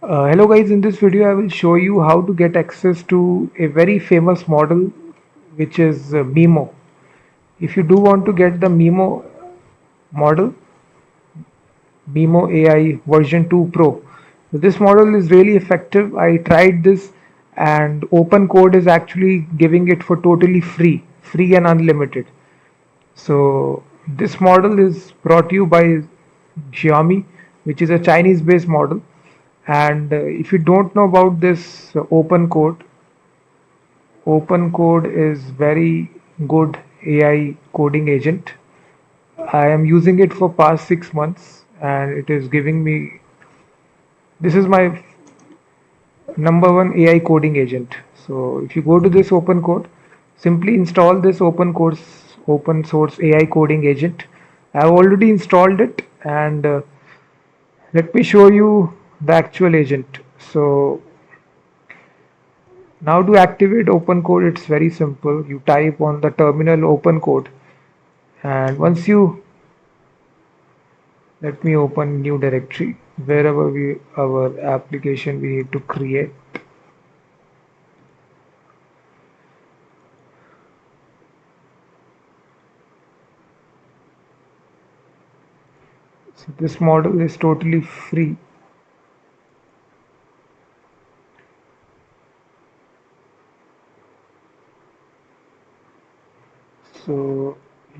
Hello guys, in this video I will show you how to get access to a very famous model which is MiMo. If you do want to get the MiMo model, MiMo AI version 2 Pro, this model is really effective. I tried this and OpenCode is actually giving it for totally free and unlimited. So this model is brought to you by Xiaomi, which is a Chinese based model. And if you don't know about this OpenCode is very good AI coding agent. I am using it for past 6 months and it is giving me, this is my number one AI coding agent. So if you go to this OpenCode, simply install this open source AI coding agent. I have already installed it and let me show you the actual agent. So now to activate OpenCode, it's very simple. You type on the terminal OpenCode, and once you let me open new directory wherever we our application we need to create. So this model is totally free. So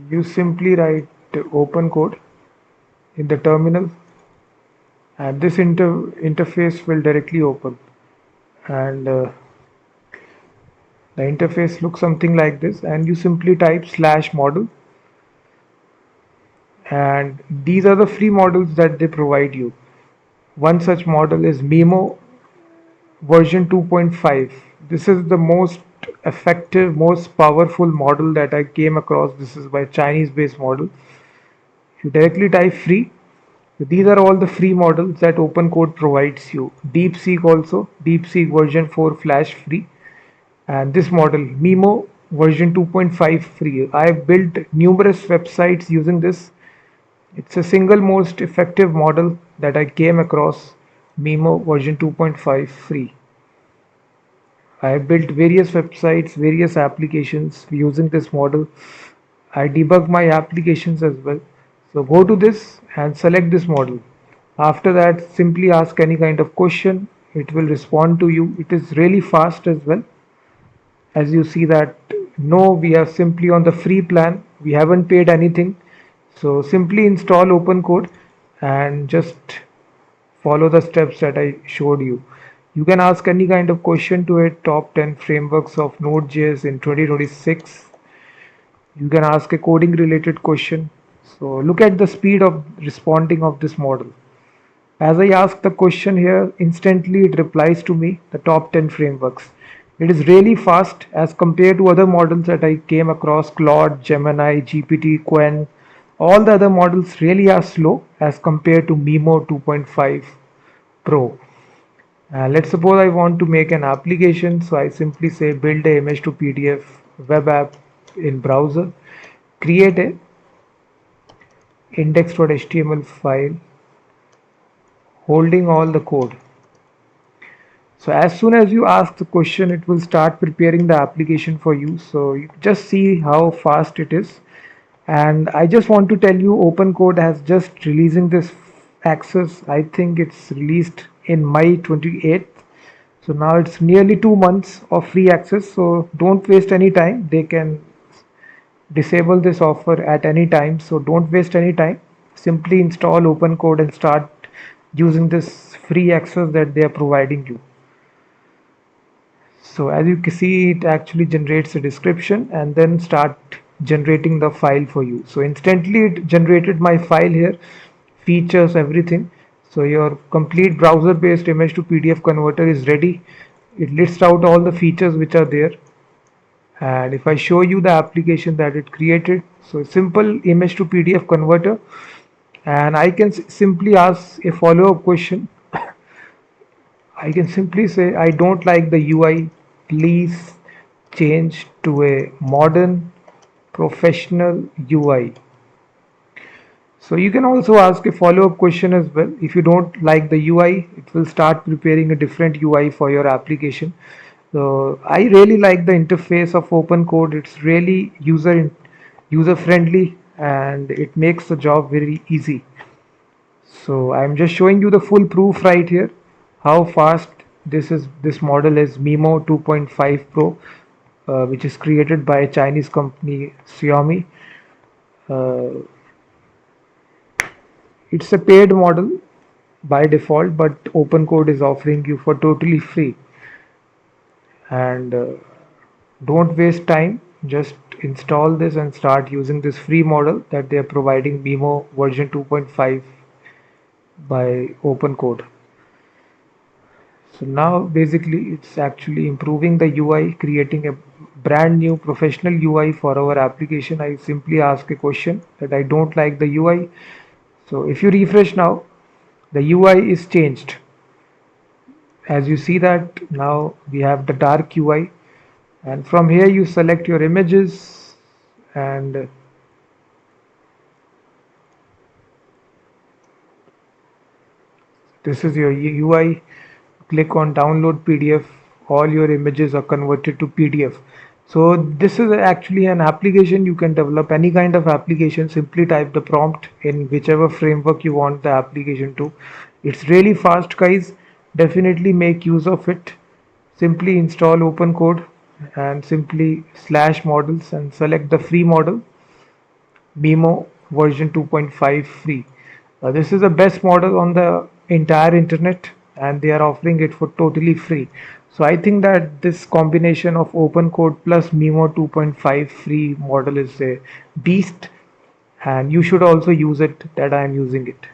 you simply write OpenCode in the terminal, and this interface will directly open. And the interface looks something like this. And you simply type slash model, and these are the free models that they provide you. One such model is MiMo version 2.5. This is the most effective, most powerful model that I came across. This is by Chinese based model. If you directly type free, these are all the free models that OpenCode provides you. DeepSeek also, DeepSeek version 4 flash free, and this model MiMo version 2.5 free. I've built numerous websites using this. It's a single most effective model that I came across, MiMo version 2.5 free. I have built various websites, various applications using this model. I debug my applications as well. So go to this and select this model. After that, simply ask any kind of question. It will respond to you. It is really fast as well. As you see that, no, we are simply on the free plan. We haven't paid anything. So simply install OpenCode and just follow the steps that I showed you. You can ask any kind of question to it, top 10 frameworks of Node.js in 2026. You can ask a coding related question. So look at the speed of responding of this model. As I ask the question here, instantly it replies to me the top 10 frameworks. It is really fast as compared to other models that I came across, Claude, Gemini, GPT, Quen. All the other models really are slow as compared to MiMo 2.5 Pro. Let's suppose I want to make an application, so I simply say build a image to PDF web app in browser, create a index.html file holding all the code. So as soon as you ask the question, it will start preparing the application for you. So you just see how fast it is. And I just want to tell you, OpenCode has just releasing this access. I think it's released in May 28th. So now it's nearly 2 months of free access. So don't waste any time. They can disable this offer at any time. So don't waste any time. Simply install OpenCode and start using this free access that they are providing you. So as you can see, it actually generates a description and then start generating the file for you. So instantly it generated my file here, features, everything. So your complete browser based image to PDF converter is ready. It lists out all the features which are there. And if I show you the application that it created, so simple image to PDF converter, and I can simply ask a follow-up question. I can simply say, I don't like the UI, please change to a modern professional UI. So you can also ask a follow-up question as well. If you don't like the UI, it will start preparing a different UI for your application. So I really like the interface of OpenCode. It's really user friendly and it makes the job very easy. So I'm just showing you the full proof right here, how fast this model is MiMo 2.5 Pro, which is created by a Chinese company Xiaomi. Uh, it's a paid model by default, but OpenCode is offering you for totally free. And don't waste time. Just install this and start using this free model that they are providing MiMo version 2.5 by OpenCode. So now basically it's actually improving the UI, creating a brand new professional UI for our application. I simply ask a question that I don't like the UI. So if you refresh now, the UI is changed. As you see that now we have the dark UI, and from here you select your images, and this is your UI. Click on download PDF. All your images are converted to PDF. So this is actually an application. You can develop any kind of application. Simply type the prompt in whichever framework you want the application to. It's really fast, guys. Definitely make use of it. Simply install OpenCode and simply slash models and select the free model, MiMo version 2.5 free. This is the best model on the entire internet and they are offering it for totally free. So I think that this combination of OpenCode plus MiMo 2.5 free model is a beast and you should also use it that I am using it.